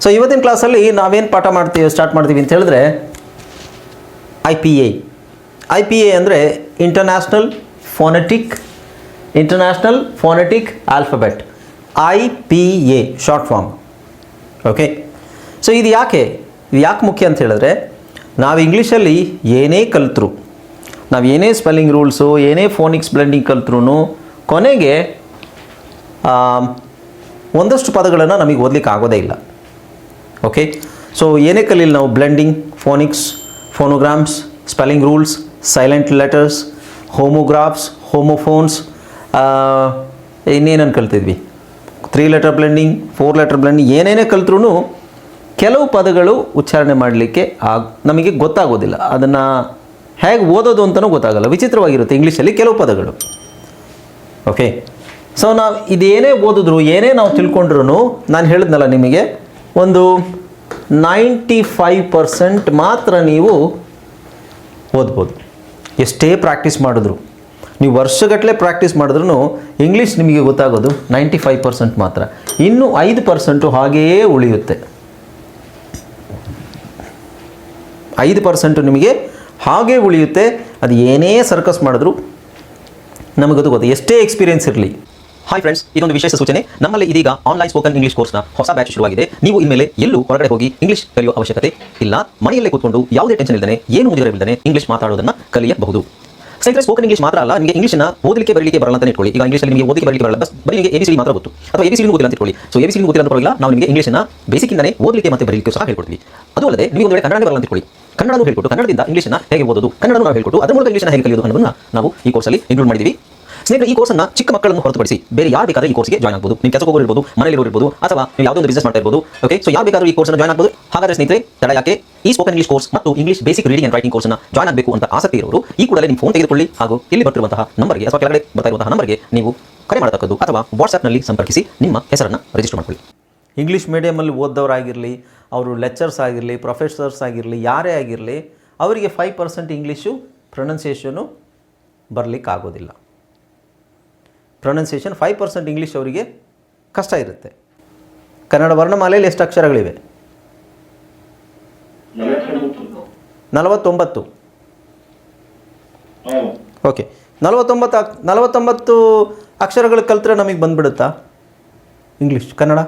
So ಇವತ್ತಿನ ಕ್ಲಾಸಲ್ಲಿ ನಾವೇನು ಪಾಠ ಸ್ಟಾರ್ಟ್ ಮಾಡ್ತೀವಿ ಅಂತ ಹೇಳಿದ್ರೆ ಐ ಪಿ ಎ ಅಂದರೆ international phonetic alphabet, IPA short form. Okay, so ಇದು ಯಾಕೆ ಮುಖ್ಯ ಅಂತ ಹೇಳಿದ್ರೆ, ನಾವು ಇಂಗ್ಲೀಷಲ್ಲಿ ಏನೇ ಕಲಿತ್ರು, ನಾವು ಏನೇ ಸ್ಪೆಲ್ಲಿಂಗ್ ರೂಲ್ಸು, ಏನೇ ಫೋನಿಕ್ಸ್ ಬ್ಲೆಂಡಿಂಗ್ ಕಲಿತ್ರೂ ಕೊನೆಗೆ ಒಂದಷ್ಟು ಪದಗಳನ್ನು ನಮಗೆ ಓದಲಿಕ್ಕೆ ಆಗೋದೇ ಇಲ್ಲ. ಓಕೆ, ಸೊ ಏನೇ ಕಲೀಲಿ ನಾವು blending, phonics, phonograms, spelling rules, silent letters, homographs, homophones, ಇನ್ನೇನನ್ನು ಕಲ್ತಿದ್ವಿ, 3 ಲೆಟರ್ ಬ್ಲೆಂಡಿಂಗ್, 4 ಲೆಟರ್ ಬ್ಲೆಂಡಿಂಗ್, ಏನೇನೇ ಕಲ್ತ್ರೂ ಕೆಲವು ಪದಗಳು ಉಚ್ಚಾರಣೆ ಮಾಡಲಿಕ್ಕೆ ನಮಗೆ ಗೊತ್ತಾಗೋದಿಲ್ಲ. ಅದನ್ನು ಹೇಗೆ ಓದೋದು ಅಂತಲೂ ಗೊತ್ತಾಗಲ್ಲ, ವಿಚಿತ್ರವಾಗಿರುತ್ತೆ ಇಂಗ್ಲೀಷಲ್ಲಿ ಕೆಲವು ಪದಗಳು. ಓಕೆ, ಸೊ ನಾವು ಇದೇನೇ ಓದಿದ್ರು, ಏನೇ ನಾವು ತಿಳ್ಕೊಂಡ್ರೂ, ನಾನು ಹೇಳಿದ್ನಲ್ಲ ನಿಮಗೆ, ಒಂದು 95% ಮಾತ್ರ ನೀವು ಓದ್ಬೋದು. ಎಷ್ಟೇ ಪ್ರಾಕ್ಟೀಸ್ ಮಾಡಿದ್ರು, ನೀವು ವರ್ಷಗಟ್ಟಲೆ ಪ್ರಾಕ್ಟೀಸ್ ಮಾಡಿದ್ರೂ ಇಂಗ್ಲೀಷ್ ನಿಮಗೆ ಗೊತ್ತಾಗೋದು 95% ಮಾತ್ರ. ಇನ್ನು 5% ಹಾಗೆಯೇ ಉಳಿಯುತ್ತೆ. 5% ನಿಮಗೆ ಹಾಗೇ ಉಳಿಯುತ್ತೆ. ಅದು ಏನೇ ಸರ್ಕಸ್ ಮಾಡಿದ್ರು ನಮಗದು ಗೊತ್ತು, ಎಷ್ಟೇ ಎಕ್ಸ್ಪೀರಿಯನ್ಸ್ ಇರಲಿ. ಹಾಯ್ ಫ್ರೆಂಡ್ಸ್, ಇದೊಂದು ವಿಶೇಷ ಸೂಚನೆ. ನಮ್ಮಲ್ಲಿ ಇದೀಗ ಆನ್ಲೈನ್ ಸ್ಪೋಕನ್ ಇಂಗ್ಲಿಷ್ ಕೋರ್ಸ್ನ ಹೊಸ ಬ್ಯಾಚ್ ಶುರುವಾಗಿದೆ. ನೀವು ಇನ್ಮೇಲೆ ಎಲ್ಲೂ ಹೊರಗಡೆ ಹೋಗಿ ಇಂಗ್ಲಿಷ್ ಕಲಿಯುವ ಅವಶ್ಯಕತೆ ಇಲ್ಲ. ಮನೆಯಲ್ಲೇ ಕೂತ್ಕೊಂಡು ಯಾವುದೇ ಟೆನ್ಷನ್ ಇಲ್ಲದೆ, ಏನು ಮುಗಿದಿರವಿಲ್ಲದೆ ಇಂಗ್ಲಿಷ್ ಮಾತಾಡೋದನ್ನು ಕಲಿಯಬಹುದು. ಸ್ನೇಹಿತರೆ, ಸ್ಪೋಕನ್ ಇಂಗ್ಲಿಷ್ ಮಾತ್ರ ಅಲ್ಲ, ನಿಮಗೆ ಇಂಗ್ಲಿಷ್ನ ಓದಲಿಕ್ಕೆ ಬರಲಿಕ್ಕೆ ಬರಲ್ಲ ಅಂತ ಇಟ್ಕೊಳ್ಳಿ. ಈಗ ಇಂಗ್ಲಿಷಲ್ಲಿ ನಿಮಗೆ ಓದಲಿಕ್ಕೆ ಬರಲಿಕ್ಕೆ ಬರಲ್ಲ, ಬರೀ ನಿಮಗೆ ABCD ಮಾತ್ರ ಗೊತ್ತು, ಅಥವಾ ABCD ಗೊತ್ತಿಲ್ಲ ಅಂತ ಇಟ್ಕೊಳ್ಳಿ. ಸೊ ABCD ಗೊತ್ತಿಲ್ಲ ಅಂತ ಪರವಾಗಿಲ್ಲ, ನಾವು ನಿಮಗೆ ಇಂಗ್ಲಿಷ್ನ ಬೇಸಿಕ್ಕಿಂದನೇ ಓದಲಿಕ್ಕೆ ಮತ್ತೆ ಬರಲಿಕ್ಕೆ ಸಹ ಹೇಳ್ಕೊಡ್ತೀವಿ. ಅದು ಅಲ್ಲದೆ ನೀವು ಒಂದು ವೇಳೆ ಕನ್ನಡ ಬರಲ್ಲ ಅಂತ ಇಟ್ಕೊಳ್ಳಿ, ಕನ್ನಡನೂ ಹೇಳ್ಕೊಟ್ಟು, ಕನ್ನಡದಿಂದ ಇಂಗ್ಲಿಷ್ನ ಹೇಗೆ ಓದೋದು, ಕನ್ನಡನೂ ನಾವು ಹೇಳ್ಕೊಟ್ಟು, ಅದರ ಮೂಲಕ ಇಂಗ್ಲಿಷ್ನ ಹೇಗೆ ಕಲಿಯೋದು ಅನ್ನೋದನ್ನು ನಾವು ಈ ಕೋರ್ಸಲ್ಲಿ ಇನ್ಕ್ಲೂಡ್ ಮಾಡಿದ್ದೀವಿ. ಸ್ನೇಹಿತರೆ, ಈ ಕೋರ್ಸನ್ನು ಚಿಕ್ಕ ಮಕ್ಕಳನ್ನು ಹೊರತುಪಡಿಸಿ ಬೇರೆ ಯಾರು ಬೇಕಾದ್ರೆ ಈ ಕೋರ್ಸ್ಗೆ ಜಾಯ್ನ್ ಆಗ್ಬೋದು. ನೀವು ಕೆಲಸಕ್ಕೆ ಹೋಗಿರ್ಬೋದು, ಮನೆಯಲ್ಲಿ ಇರ್ಬೋದು, ಅಥವಾ ನೀವು ಯಾವುದೋ ಒಂದು ಬಿಸ್ನೆಸ್ ಮಾಡ್ತಾ ಇರ್ಬೋದು. ಓಕೆ, ಸೊ ಯಾರು ಬೇಕಾದ್ರೂ ಈ ಕೋರ್ಸ್ನ ಜಾಯ್ನ್ ಆಗ್ಬೋದು. ಹಾಗಾದ್ರೆ ಸ್ನೇಹಿತರೆ, ತಡ ಯಾಕೆ, ಈ ಸ್ಪೋಕನ್ ಇಂಗ್ಲಿಷ್ ಕೋರ್ಸ್ ಮತ್ತು English basic reading and writing ಕೋರ್ಸ್ನ ಜಾಯ್ನ್ ಆಗಬೇಕು ಅಂತ ಆಸಕ್ತಿ ಇರೋರು ಈ ಕೂಡಲೇ ನಿಮ್ಮ ಫೋನ್ ತೆಗೆದುಕೊಳ್ಳಿ, ಹಾಗೂ ಇಲ್ಲಿ ಬರ್ತಿರುವಂತಹ ನಂಬರ್ಗೆ ಅಥವಾ ಕೆಳಗಡೆ ಬರ್ತಾ ಇರುವಂತಹ ನಂಬರ್ಗೆ ನೀವು ಕರೆ ಮಾಡತಕ್ಕದ್ದು, ಅಥವಾ ವಾಟ್ಸ್ಆ್ಯಪ್ನಲ್ಲಿ ಸಂಪರ್ಕಿಸಿ ನಿಮ್ಮ ಹೆಸರನ್ನು ರಿಜಿಸ್ಟರ್ ಮಾಡ್ಕೊಳ್ಳಿ. ಇಂಗ್ಲೀಷ್ ಮೀಡಿಯಮಲ್ಲಿ ಓದೋರಾಗಿರಲಿ, ಅವರು ಲೆಕ್ಚರ್ಸ್ ಆಗಿರಲಿ, ಪ್ರೊಫೆಸರ್ಸ್ ಆಗಿರಲಿ, ಯಾರೇ ಆಗಿರಲಿ, ಅವರಿಗೆ 5% ಇಂಗ್ಲೀಷು ಪ್ರೊನೌನ್ಸಿಯೇಷನು ಬರಲಿಕ್ಕಾಗೋದಿಲ್ಲ. ಪ್ರೊನೌನ್ಸಿಯೇಷನ್ 5% ಇಂಗ್ಲೀಷ್ ಅವರಿಗೆ ಕಷ್ಟ ಇರುತ್ತೆ. ಕನ್ನಡ ವರ್ಣಮಾಲೆಯಲ್ಲಿ ಎಷ್ಟು ಅಕ್ಷರಗಳಿವೆ? 49. ಓಕೆ, 49 ಅಕ್ಷರಗಳು ಕಲ್ತ್ರೆ ನಮಗೆ ಬಂದ್ಬಿಡುತ್ತಾ ಇಂಗ್ಲೀಷ್, ಕನ್ನಡ?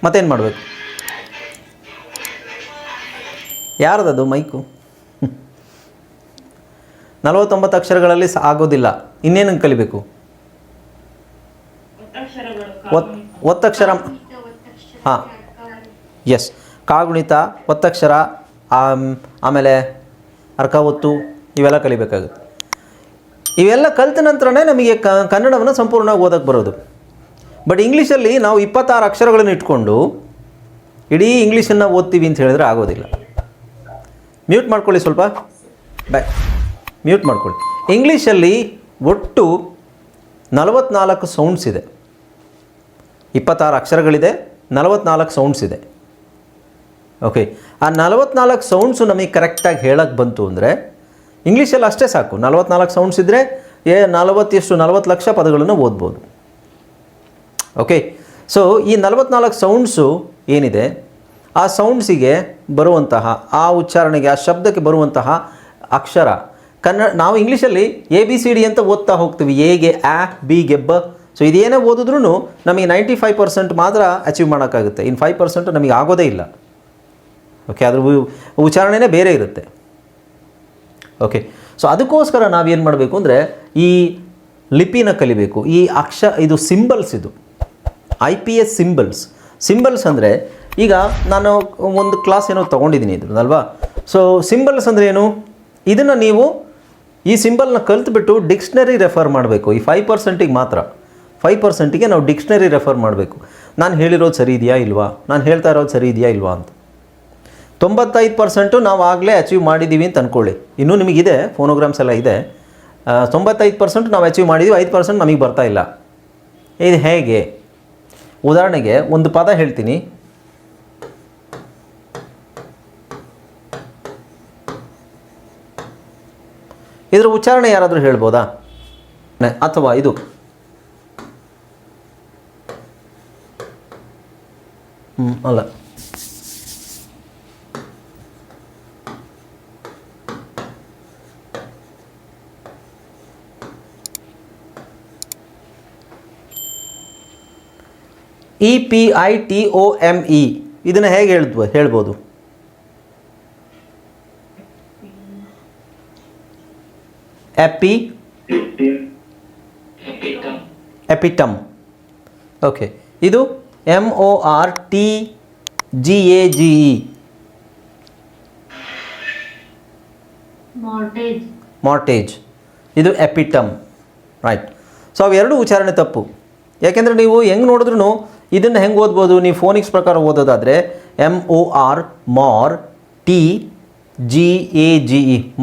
ಮತ್ತೇನು ಮಾಡಬೇಕು? ಯಾರ್ದದು ಮೈಕು? 49 ಅಕ್ಷರಗಳಲ್ಲಿ ಆಗೋದಿಲ್ಲ. ಇನ್ನೇನು ಕಲಿಬೇಕು? ಒತ್ತಕ್ಷರ. ಹಾಂ, ಎಸ್, ಕಾಗುಣಿತ, ಒತ್ತಕ್ಷರ, ಆಮೇಲೆ ಅರ್ಕ ಒತ್ತು, ಇವೆಲ್ಲ ಕಲಿಬೇಕಾಗುತ್ತೆ. ಇವೆಲ್ಲ ಕಲಿತ ನಂತರನೇ ನಮಗೆ ಕನ್ನಡವನ್ನು ಸಂಪೂರ್ಣವಾಗಿ ಓದಕ್ಕೆ ಬರೋದು. ಬಟ್ ಇಂಗ್ಲೀಷಲ್ಲಿ ನಾವು 26 ಅಕ್ಷರಗಳನ್ನು ಇಟ್ಕೊಂಡು ಇಡೀ ಇಂಗ್ಲೀಷನ್ನು ಓದ್ತೀವಿ ಅಂತ ಹೇಳಿದ್ರೆ ಆಗೋದಿಲ್ಲ. ಮ್ಯೂಟ್ ಮಾಡ್ಕೊಳ್ಳಿ, ಸ್ವಲ್ಪ ಮ್ಯೂಟ್ ಮಾಡ್ಕೊಳ್ಳಿ. ಇಂಗ್ಲೀಷಲ್ಲಿ ಒಟ್ಟು 44 ಸೌಂಡ್ಸ್ ಇದೆ. 26 ಅಕ್ಷರಗಳಿದೆ, 44 ಸೌಂಡ್ಸ್ ಇದೆ. ಓಕೆ, ಆ 44 ಸೌಂಡ್ಸು ನಮಗೆ ಕರೆಕ್ಟಾಗಿ ಹೇಳಕ್ಕೆ ಬಂತು ಅಂದರೆ ಇಂಗ್ಲೀಷಲ್ಲಿ ಅಷ್ಟೇ ಸಾಕು. 44 ಸೌಂಡ್ಸ್ ಇದ್ದರೆ 40 ಲಕ್ಷ ಪದಗಳನ್ನು ಓದ್ಬೋದು. ಓಕೆ, ಸೊ ಈ 44 ಸೌಂಡ್ಸು ಏನಿದೆ, ಆ ಸೌಂಡ್ಸಿಗೆ ಬರುವಂತಹ, ಆ ಉಚ್ಚಾರಣೆಗೆ, ಆ ಶಬ್ದಕ್ಕೆ ಬರುವಂತಹ ಅಕ್ಷರ ನಾವು ಇಂಗ್ಲೀಷಲ್ಲಿ ABCD ಅಂತ ಓದ್ತಾ ಹೋಗ್ತೀವಿ. ಎಗೆ ಆ, ಬಿಗೆ ಬ. ಸೊ ಇದೇನೇ ಓದಿದ್ರೂ ನಮಗೆ 95% ಮಾತ್ರ ಅಚೀವ್ ಮಾಡೋಕ್ಕಾಗುತ್ತೆ. ಇನ್ನು 5% ನಮಗೆ ಆಗೋದೇ ಇಲ್ಲ. ಓಕೆ, ಅದ್ರ ಉಚ್ಚಾರಣೆನೇ ಬೇರೆ ಇರುತ್ತೆ. ಓಕೆ, ಸೊ ಅದಕ್ಕೋಸ್ಕರ ನಾವೇನು ಮಾಡಬೇಕು ಅಂದರೆ ಈ ಲಿಪಿನ ಕಲಿಬೇಕು. ಈ ಇದು ಸಿಂಬಲ್ಸ್, ಇದು IPS ಸಿಂಬಲ್ಸ್ ಅಂದರೆ, ಈಗ ನಾನು ಒಂದು ಕ್ಲಾಸ್ ಏನೋ ತೊಗೊಂಡಿದ್ದೀನಿ ಇದ್ರದ್ದಲ್ವಾ. ಸೊ ಸಿಂಬಲ್ಸ್ ಅಂದರೆ ಏನು? ಇದನ್ನು ನೀವು ಈ ಸಿಂಬಲ್ನ ಕಲ್ತ್ಬಿಟ್ಟು ಡಿಕ್ಷ್ನರಿ ರೆಫರ್ ಮಾಡಬೇಕು. ಈ 5%ಗೆ ಮಾತ್ರ, 5%ಗೆ ನಾವು ಡಿಕ್ಷ್ನರಿ ರೆಫರ್ ಮಾಡಬೇಕು. ನಾನು ಹೇಳಿರೋದು ಸರಿ ಇದೆಯಾ ಇಲ್ವಾ, ನಾನು ಹೇಳ್ತಾ ಇರೋದು ಸರಿ ಇದೆಯಾ ಇಲ್ವಾ ಅಂತ. 95% ನಾವು ಆಗಲೇ ಅಚೀವ್ ಮಾಡಿದ್ದೀವಿ ಅಂತ ಅಂದ್ಕೊಳ್ಳಿ. ಇನ್ನೂ ನಿಮಗಿದೆ, ಫೋನೋಗ್ರಾಮ್ಸ್ ಎಲ್ಲ ಇದೆ. 95% ನಾವು ಅಚೀವ್ ಮಾಡಿದ್ದೀವಿ, 5% ನಮಗೆ ಬರ್ತಾ ಇಲ್ಲ. ಇದು ಹೇಗೆ? ಉದಾಹರಣೆಗೆ ಒಂದು ಪದ ಹೇಳ್ತೀನಿ, ಇದರ ಉಚ್ಚಾರಣೆ ಯಾರಾದರೂ ಹೇಳ್ಬೋದಾ? ಅಥವಾ ಇದು ಅಲ್ಲ, EPITOME ಇದನ್ನು ಹೇಗೆ ಹೇಳ್ಬೋದು? ಎಪಿಟಮ್. ಓಕೆ, ಇದು MORTGAGE, ಮಾರ್ಟೇಜ್. ಇದು ಎಪಿಟಮ್, ರೈಟ್. ಸೊ ಅವೆರಡು ಉಚ್ಚಾರಣೆ ತಪ್ಪು. ಯಾಕೆಂದರೆ ನೀವು ಹೆಂಗೆ ನೋಡಿದ್ರೂ ಇದನ್ನು ಹೆಂಗೆ ಓದ್ಬೋದು? ನೀವು ಫೋನಿಕ್ಸ್ ಪ್ರಕಾರ ಓದೋದಾದರೆ MORTGAGE,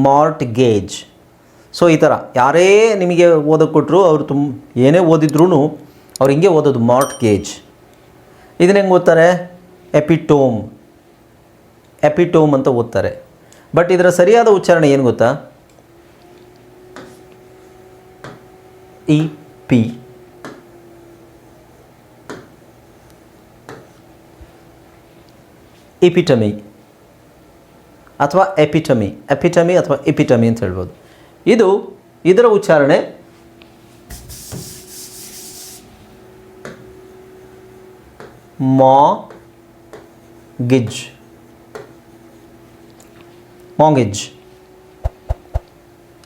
ಮಾರ್ಟ್ಗೇಜ್. ಸೊ ಈ ಥರ ಯಾರೇ ನಿಮಗೆ ಓದೋಕ್ಕೆ ಕೊಟ್ಟರು, ಅವರು ಏನೇ ಓದಿದ್ರೂ ಅವ್ರು ಹಿಂಗೆ ಓದೋದು, ಮಾರ್ಟ್ಗೇಜ್. ಇದನ್ನ ಹೆಂಗೆ ಓದ್ತಾರೆ? ಎಪಿಟೋಮ್ ಅಂತ ಓದ್ತಾರೆ. ಬಟ್ ಇದರ ಸರಿಯಾದ ಉಚ್ಚಾರಣೆ ಏನು ಗೊತ್ತಾ? EP. ಎಪಿಟಮಿ ಅಥವಾ ಎಪಿಟಮಿ ಅಥವಾ ಎಪಿಟಮಿ ಅಂತ ಹೇಳ್ಬೋದು. ಇದರ ಉಚ್ಚಾರಣೆ ಮಾಂಗಿಜ್.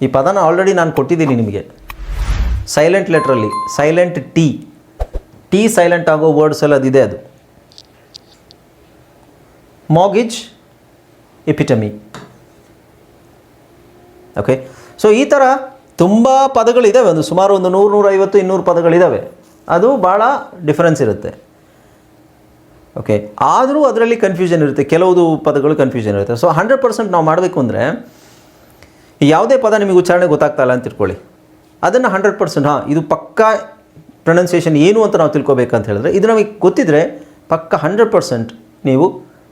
ಈ ಪದನ ಆಲ್ರೆಡಿ ನಾನು ಕೊಟ್ಟಿದ್ದೀನಿ ನಿಮಗೆ ಸೈಲೆಂಟ್ ಲೆಟ್ರಲ್ಲಿ. ಸೈಲೆಂಟ್ ಟಿ ಸೈಲೆಂಟ್ ಆಗೋ ವರ್ಡ್ಸ್ ಎಲ್ಲ ಅದಿದೆ. ಅದು ಮಾರ್ಗೇಜ್, ಎಪಿಟಮಿ. ಓಕೆ, ಸೊ ಈ ಥರ ತುಂಬ ಪದಗಳಿದ್ದಾವೆ. ಸುಮಾರು 100-150-200 ಪದಗಳಿದ್ದಾವೆ. ಅದು ಭಾಳ ಡಿಫರೆನ್ಸ್ ಇರುತ್ತೆ. ಓಕೆ, ಆದರೂ ಅದರಲ್ಲಿ ಕನ್ಫ್ಯೂಷನ್ ಇರುತ್ತೆ, ಕೆಲವುದು ಪದಗಳು ಕನ್ಫ್ಯೂಷನ್ ಇರುತ್ತೆ. ಸೊ 100% ನಾವು ಮಾಡಬೇಕು ಅಂದರೆ, ಯಾವುದೇ ಪದ ನಿಮಗೆ ಉಚ್ಚಾರಣೆ ಗೊತ್ತಾಗ್ತಾಯಿಲ್ಲ ಅಂತ ತಿಳ್ಕೊಳ್ಳಿ, ಅದನ್ನು 100% ಇದು ಪಕ್ಕಾ ಪ್ರೊನೌನ್ಸಿಯೇಷನ್ ಏನು ಅಂತ ನಾವು ತಿಳ್ಕೊಬೇಕಂತ ಹೇಳಿದ್ರೆ, ಇದು ನಮಗೆ ಗೊತ್ತಿದ್ದರೆ ಪಕ್ಕ 100% ನೀವು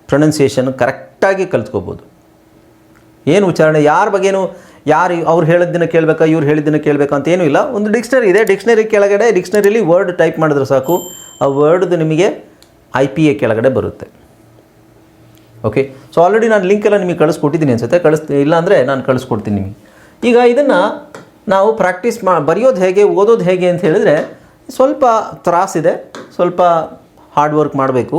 ಪ್ರೊನೌನ್ಸಿಯೇಷನ್ ಕರೆಕ್ಟಾಗಿ ಕಲ್ತ್ಕೋಬೋದು. ಏನು ಉಚ್ಚಾರಣೆ, ಯಾರ ಬಗ್ಗೆನೂ ಅವ್ರು ಹೇಳಿದ್ದನ್ನು ಕೇಳಬೇಕಾ, ಇವ್ರು ಹೇಳಿದ್ದನ್ನು ಕೇಳಬೇಕಾ ಅಂತ ಏನೂ ಇಲ್ಲ. ಒಂದು ಡಿಕ್ಷನರಿ ಇದೆ, ಡಿಕ್ಷನರಿ ಕೆಳಗಡೆ ಡಿಕ್ಷನರಿಲಿ ವರ್ಡ್ ಟೈಪ್ ಮಾಡಿದ್ರೆ ಸಾಕು, ಆ ವರ್ಡ್ದು ನಿಮಗೆ IPA ಕೆಳಗಡೆ ಬರುತ್ತೆ. ಓಕೆ, ಸೊ ಆಲ್ರೆಡಿ ನಾನು ಲಿಂಕ್ ಎಲ್ಲ ನಿಮಗೆ ಕಳಿಸ್ಕೊಟ್ಟಿದ್ದೀನಿ ಅನಿಸುತ್ತೆ. ಇಲ್ಲ ಅಂದರೆ ನಾನು ಕಳಿಸ್ಕೊಡ್ತೀನಿ ನಿಮಗೆ. ಈಗ ಇದನ್ನು ನಾವು ಪ್ರಾಕ್ಟೀಸ್ ಬರೆಯೋದು ಹೇಗೆ, ಓದೋದು ಹೇಗೆ ಅಂತ ಹೇಳಿದರೆ ಸ್ವಲ್ಪ ತ್ರಾಸಿದೆ, ಸ್ವಲ್ಪ ಹಾರ್ಡ್ ವರ್ಕ್ ಮಾಡಬೇಕು.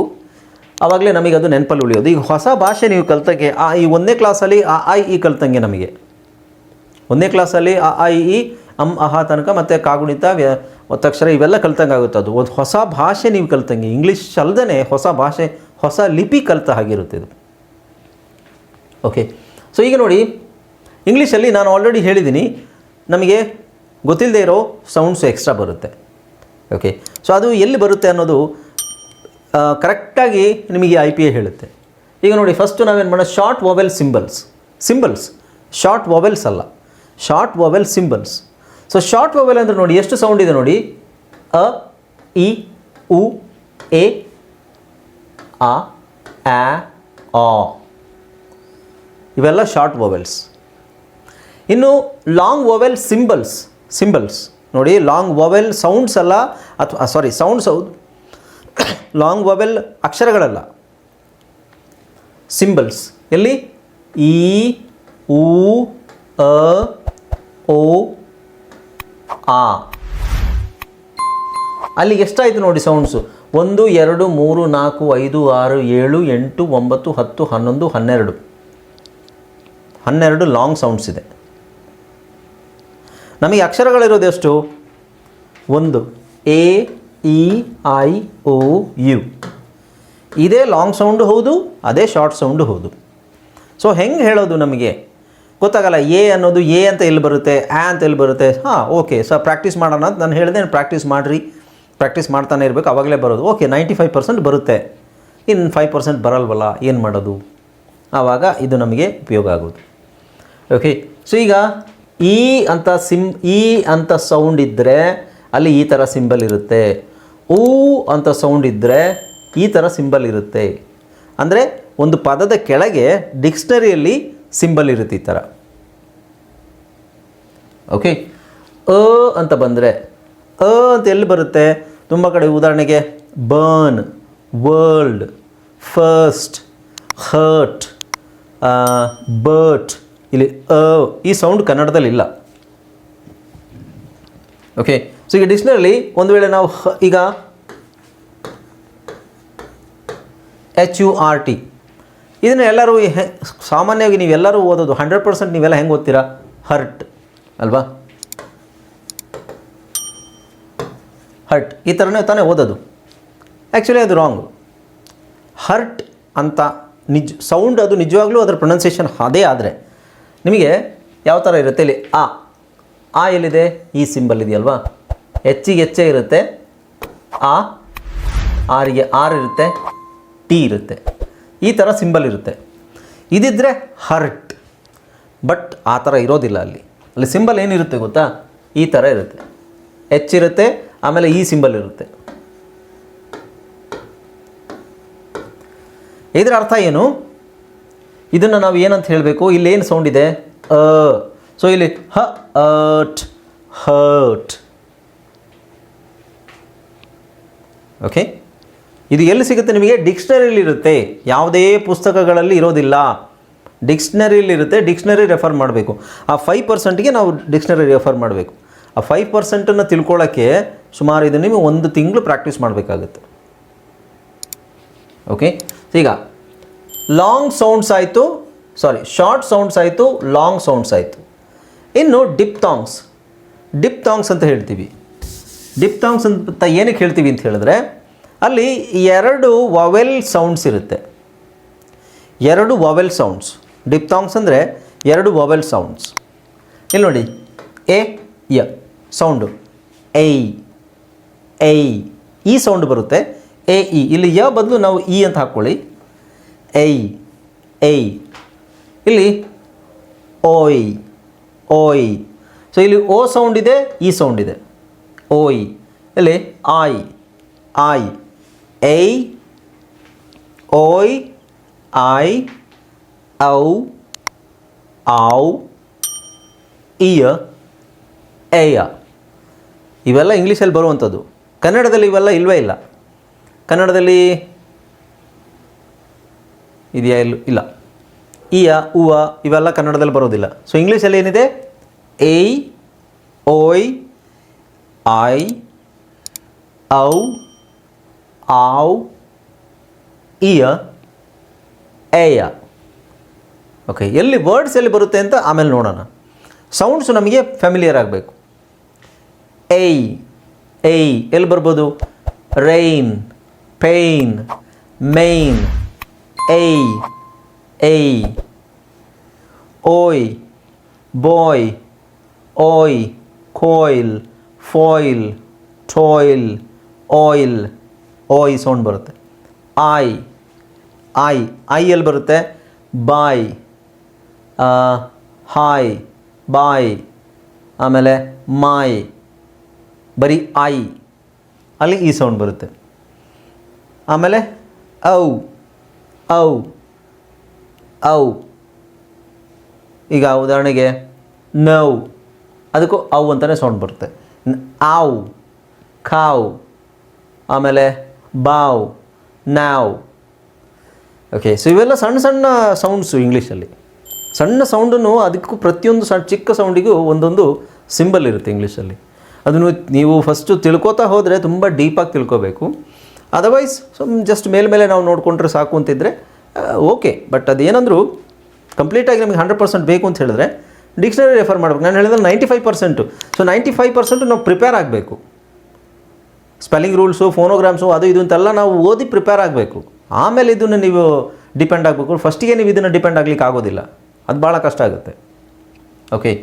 ಆವಾಗಲೇ ನಮಗೆ ಅದು ನೆನಪಲ್ಲಿ ಉಳಿಯೋದು. ಈಗ ಹೊಸ ಭಾಷೆ ನೀವು ಕಲ್ತಂಗೆ ಈ 1ನೇ ಕ್ಲಾಸಲ್ಲಿ I ಕಲ್ತಂಗೆ, ನಮಗೆ 1ನೇ ಕ್ಲಾಸಲ್ಲಿ I ಅಹ ತನಕ ಮತ್ತು ಕಾಗುಣಿತ, ಒತ್ತಕ್ಷರ ಇವೆಲ್ಲ ಕಲ್ತಂಗೆ ಆಗುತ್ತೆ. ಅದು ಒಂದು ಹೊಸ ಭಾಷೆ ನೀವು ಕಲ್ತಂಗೆ, ಇಂಗ್ಲೀಷ್ ಅಲ್ಲದೇ ಹೊಸ ಭಾಷೆ, ಹೊಸ ಲಿಪಿ ಕಲ್ತ ಹಾಗಿರುತ್ತೆ ಇದು. ಓಕೆ, ಸೊ ಈಗ ನೋಡಿ, ಇಂಗ್ಲೀಷಲ್ಲಿ ನಾನು ಆಲ್ರೆಡಿ ಹೇಳಿದ್ದೀನಿ, ನಮಗೆ ಗೊತ್ತಿಲ್ಲದೆ ಇರೋ ಸೌಂಡ್ಸು ಎಕ್ಸ್ಟ್ರಾ ಬರುತ್ತೆ. ಓಕೆ, ಸೊ ಅದು ಎಲ್ಲಿ ಬರುತ್ತೆ ಅನ್ನೋದು ಕರೆಕ್ಟಾಗಿ ನಿಮಗೆ IPA ಹೇಳುತ್ತೆ. ಈಗ ನೋಡಿ, ಫಸ್ಟು ನಾವೇನು ಮಾಡೋಣ, short vowel symbols. Short vowels ಅಲ್ಲ, short vowel symbols. So short vowel ಅಂದರೆ ನೋಡಿ ಎಷ್ಟು ಸೌಂಡ್ ಇದೆ ನೋಡಿ, ಅ, ಇ, ಉ, ಎ, ಆ, ಆ, ಆ, ಇವೆಲ್ಲ ಶಾರ್ಟ್ ವೊವೆಲ್ಸ್. ಇನ್ನು ಲಾಂಗ್ ವೊವೆಲ್ ಸಿಂಬಲ್ಸ್ ನೋಡಿ, ಲಾಂಗ್ ವೊವೆಲ್ ಸೌಂಡ್ಸ್ ಅಲ್ಲ, ಅಥವಾ ಸೌಂಡ್ಸ್ ಹೌದು, ಲಾಂಗ್ ವೊವೆಲ್ ಅಕ್ಷರಗಳಲ್ಲ, ಸಿಂಬಲ್ಸ್. ಎಲ್ಲಿ? ಇ, ಉ, ಅ, ಓ, ಆ. ಅಲ್ಲಿಗೆ ಎಷ್ಟಾಯಿತು ನೋಡಿ ಸೌಂಡ್ಸು, 1 2 3 4 5 6 7 8 9 10 11 12 ಲಾಂಗ್ ಸೌಂಡ್ಸ್ ಇದೆ. ನಮಗೆ ಅಕ್ಷರಗಳಿರೋದು ಎಷ್ಟು? 1 A E I O U. ಇದೇ ಲಾಂಗ್ ಸೌಂಡು ಹೌದು, ಅದೇ ಶಾರ್ಟ್ ಸೌಂಡು ಹೌದು. ಸೊ ಹೆಂಗೆ ಹೇಳೋದು ನಮಗೆ ಗೊತ್ತಾಗಲ್ಲ. ಎ ಅನ್ನೋದು ಎ ಅಂತ ಎಲ್ಲಿ ಬರುತ್ತೆ, ಆ ಅಂತ ಎಲ್ಲಿ ಬರುತ್ತೆ. ಓಕೆ, ಸೊ ಪ್ರಾಕ್ಟೀಸ್ ಮಾಡೋಣ ಅಂತ ನಾನು ಹೇಳಿದೆ. ಪ್ರಾಕ್ಟೀಸ್ ಮಾಡಿರಿ, ಪ್ರಾಕ್ಟೀಸ್ ಮಾಡ್ತಾನೆ ಇರಬೇಕು, ಆವಾಗಲೇ ಬರೋದು. ಓಕೆ, 95% ಬರುತ್ತೆ, ಇನ್ನು 5% ಬರಲ್ವಲ್ಲ, ಏನು ಮಾಡೋದು? ಆವಾಗ ಇದು ನಮಗೆ ಉಪಯೋಗ ಆಗೋದು. ಓಕೆ, ಸೊ ಈಗ ಈ ಅಂತ ಸೌಂಡ್ ಇದ್ದರೆ ಅಲ್ಲಿ ಈ ಥರ ಸಿಂಬಲ್ ಇರುತ್ತೆ. ಊ ಅಂತ ಸೌಂಡ್ ಇದ್ದರೆ ಈ ಥರ ಸಿಂಬಲ್ ಇರುತ್ತೆ. ಅಂದರೆ ಒಂದು ಪದದ ಕೆಳಗೆ ಡಿಕ್ಷನರಿಯಲ್ಲಿ ಸಿಂಬಲ್ ಇರುತ್ತೆ ಈ ಥರ. ಓಕೆ, ಅ ಅಂತ ಬಂದರೆ ಅಂತ ಎಲ್ಲಿ ಬರುತ್ತೆ? ತುಂಬ ಕಡೆ, ಉದಾಹರಣೆಗೆ burn, world, first, hurt, Bert, ಇಲ್ಲಿ ಈ ಸೌಂಡ್ ಕನ್ನಡದಲ್ಲಿ ಇಲ್ಲ. ಓಕೆ, ಸೊ ಈಗ ಡಿಕ್ಷನರಿಲಿ ಒಂದು ವೇಳೆ ನಾವು ಈಗ HURT ಇದನ್ನು ಎಲ್ಲರೂ ಸಾಮಾನ್ಯವಾಗಿ ನೀವೆಲ್ಲರೂ ಓದೋದು 100% ನೀವೆಲ್ಲ ಹೆಂಗೆ ಓದ್ತೀರಾ? ಹರ್ಟ್ ಅಲ್ವಾ? ಹರ್ಟ್ ಈ ಥರನೇ ತಾನೇ ಓದೋದು. ಆ್ಯಕ್ಚುಲಿ ಅದು ರಾಂಗ್. ಹರ್ಟ್ ಅಂತ ಸೌಂಡ್ ಅದು ನಿಜವಾಗ್ಲೂ ಅದರ ಪ್ರೊನೌನ್ಸಿಯೇಷನ್ ಅದೇ. ಆದರೆ ನಿಮಗೆ ಯಾವ ಥರ ಇರುತ್ತೆ? ಇಲ್ಲಿ ಆ ಎಲ್ಲಿದೆ? ಈ ಸಿಂಬಲ್ ಇದೆಯಲ್ವಾ? ಹೆಚ್ಚಿಗೆ ಹೆಚ್ಚೇ ಇರುತ್ತೆ, ಆರಿಗೆ ಆರ್ ಇರುತ್ತೆ, ಟಿ ಇರುತ್ತೆ, ಈ ಥರ ಸಿಂಬಲ್ ಇರುತ್ತೆ. ಇದಿದ್ದರೆ ಹರ್ಟ್. ಬಟ್ ಆ ಥರ ಇರೋದಿಲ್ಲ. ಅಲ್ಲಿ ಸಿಂಬಲ್ ಏನಿರುತ್ತೆ ಗೊತ್ತಾ? ಈ ಥರ ಇರುತ್ತೆ, ಎಚ್ ಇರುತ್ತೆ, ಆಮೇಲೆ ಈ ಸಿಂಬಲ್ ಇರುತ್ತೆ. ಇದರ ಅರ್ಥ ಏನು? ಇದನ್ನು ನಾವು ಏನಂತ ಹೇಳಬೇಕು? ಇಲ್ಲೇನು ಸೌಂಡ್ ಇದೆ? ಸೊ ಇಲ್ಲಿ ಹರ್ಟ್, ಹರ್ಟ್. ಓಕೆ, ಇದು ಎಲ್ಲಿ ಸಿಗುತ್ತೆ ನಿಮಗೆ? ಡಿಕ್ಷನರಿಲಿ ಇರುತ್ತೆ, ಯಾವುದೇ ಪುಸ್ತಕಗಳಲ್ಲಿ ಇರೋದಿಲ್ಲ. ಡಿಕ್ಷನರಿಲಿರುತ್ತೆ. ಡಿಕ್ಷನರಿ ರೆಫರ್ ಮಾಡಬೇಕು. ಆ 5%ಗೆ ನಾವು ಡಿಕ್ಷನರಿ ರೆಫರ್ ಮಾಡಬೇಕು. ಆ 5%ನ್ನು ತಿಳ್ಕೊಳ್ಳೋಕ್ಕೆ ಸುಮಾರು ಇದು ನೀವು 1 ತಿಂಗಳು ಪ್ರಾಕ್ಟೀಸ್ ಮಾಡಬೇಕಾಗುತ್ತೆ. ಓಕೆ, ಈಗ ಲಾಂಗ್ ಸೌಂಡ್ಸ್ ಆಯಿತು, ಶಾರ್ಟ್ ಸೌಂಡ್ಸ್ ಆಯಿತು, ಲಾಂಗ್ ಸೌಂಡ್ಸ್ ಆಯಿತು. ಇನ್ನು ಡಿಪ್ತಾಂಗ್ಸ್ ಅಂತ ಹೇಳ್ತೀವಿ. ಡಿಪ್ತಾಂಗ್ಸ್ ಅಂತ ಏನಕ್ಕೆ ಹೇಳ್ತೀವಿ ಅಂತ ಹೇಳಿದ್ರೆ, ಅಲ್ಲಿ 2 ವವೆಲ್ ಸೌಂಡ್ಸ್ ಇರುತ್ತೆ. 2 ವವೆಲ್ ಸೌಂಡ್ಸ್. ಡಿಪ್ತಾಂಗ್ಸ್ ಅಂದರೆ 2 ವವೆಲ್ ಸೌಂಡ್ಸ್. ಇಲ್ಲಿ ನೋಡಿ, ಯ ಸೌಂಡು, ಐ ಈ ಸೌಂಡ್ ಬರುತ್ತೆ. ಇಲ್ಲಿ ಯ ಬದಲು ನಾವು ಇ ಅಂತ ಹಾಕ್ಕೊಳ್ಳಿ. ಐ ಇಲ್ಲಿ ಓಯ್. ಸೊ ಇಲ್ಲಿ ಓ ಸೌಂಡ್ ಇದೆ, ಈ ಸೌಂಡ್ ಇದೆ, ಓಯ್. ಇಲ್ಲಿ ಐ, ಐ, ಓಯ್, ಐ, ಔ, ಇಯ, ಏಯ. ಇವೆಲ್ಲ ಇಂಗ್ಲೀಷಲ್ಲಿ ಬರುವಂಥದ್ದು. ಕನ್ನಡದಲ್ಲಿ ಇವೆಲ್ಲ ಇಲ್ಲವೇ ಇಲ್ಲ. ಕನ್ನಡದಲ್ಲಿ ಇದೆಯಾ? ಇಲ್ಲ. ಇಯ, ಉವ ಇವೆಲ್ಲ ಕನ್ನಡದಲ್ಲಿ ಬರೋದಿಲ್ಲ. ಸೊ ಇಂಗ್ಲೀಷಲ್ಲಿ ಏನಿದೆ? ಐ, ಓಯ್, ಐ, ಔ, ಇಯ, ಏಯ. ಓಕೆ, ಎಲ್ಲಿ ವರ್ಡ್ಸ್ ಎಲ್ಲಿ ಬರುತ್ತೆ ಅಂತ ಆಮೇಲೆ ನೋಡೋಣ. ಸೌಂಡ್ಸು ನಮಗೆ ಫ್ಯಾಮಿಲಿಯರ್ ಆಗಬೇಕು. ಐ ಎಲ್ಲಿ ಬರ್ಬೋದು? ರೈನ್, ಪೇನ್, ಮೇನ್, ಐ, ಓಯ್, ಬಾಯ್, ಓಯ್, ಕೋಯಿಲ್, ಫಾಯಿಲ್, ಟಾಯ್ಲ್, ಆಯಿಲ್, ಓಯ್ ಸೌಂಡ್ ಬರುತ್ತೆ. ಐ ಎಲ್ಲಿ ಬರುತ್ತೆ? ಬಾಯ್, ಹಾಯ್, ಬಾಯ್, ಆಮೇಲೆ ಮಾಯ್, ಬರೀ ಐ ಅಲ್ಲಿ ಈ ಸೌಂಡ್ ಬರುತ್ತೆ. ಆಮೇಲೆ ಔ. ಈಗ ಉದಾಹರಣೆಗೆ ನೌ, ಅದಕ್ಕೂ ಔ ಅಂತಲೇ ಸೌಂಡ್ ಬರುತ್ತೆ. ಆವ್, ಖಾವ್, ಆಮೇಲೆ ಬಾವ್, ನಾವ್. ಓಕೆ, ಸೊ ಇವೆಲ್ಲ ಸಣ್ಣ ಸೌಂಡ್ಸು ಇಂಗ್ಲೀಷಲ್ಲಿ. ಸಣ್ಣ ಸೌಂಡನ್ನು ಅದಕ್ಕೂ ಪ್ರತಿಯೊಂದು ಚಿಕ್ಕ ಸೌಂಡಿಗೂ ಒಂದೊಂದು ಸಿಂಬಲ್ ಇರುತ್ತೆ ಇಂಗ್ಲೀಷಲ್ಲಿ. ಅದನ್ನು ನೀವು ಫಸ್ಟು ತಿಳ್ಕೊತಾ ಹೋದರೆ ತುಂಬ ಡೀಪಾಗಿ ತಿಳ್ಕೊಬೇಕು. ಅದರ್ವೈಸ್ ಜಸ್ಟ್ ಮೇಲ್ಮೇಲೆ ನಾವು ನೋಡಿಕೊಂಡ್ರೆ ಸಾಕು ಅಂತಿದ್ರೆ ಓಕೆ. ಬಟ್ ಅದೇನಂದರೂ ಕಂಪ್ಲೀಟಾಗಿ ನಮಗೆ 100% ಬೇಕು ಅಂತ ಹೇಳಿದ್ರೆ ಡಿಕ್ಷನರಿ ರೆಫರ್ ಮಾಡಬೇಕು. ನಾನು ಹೇಳಿದ್ರೆ 95%. ಸೊ 95% ನಾವು ಪ್ರಿಪೇರ್ ಆಗಬೇಕು. ಸ್ಪೆಲ್ಲಿಂಗ್ ರೂಲ್ಸು, ಫೋನೋಗ್ರಾಮ್ಸು, ಅದು ಇದು ಅಂತೆಲ್ಲ ನಾವು ಓದಿ ಪ್ರಿಪೇರ್ ಆಗಬೇಕು. ಆಮೇಲೆ ಇದನ್ನು ನೀವು ಡಿಪೆಂಡ್ ಆಗಬೇಕು. ಫಸ್ಟಿಗೆ ನೀವು ಇದನ್ನು ಡಿಪೆಂಡ್ ಆಗಲಿಕ್ಕೆ ಆಗೋದಿಲ್ಲ. ಅದು ಭಾಳ ಕಷ್ಟ ಆಗುತ್ತೆ. ಓಕೆ.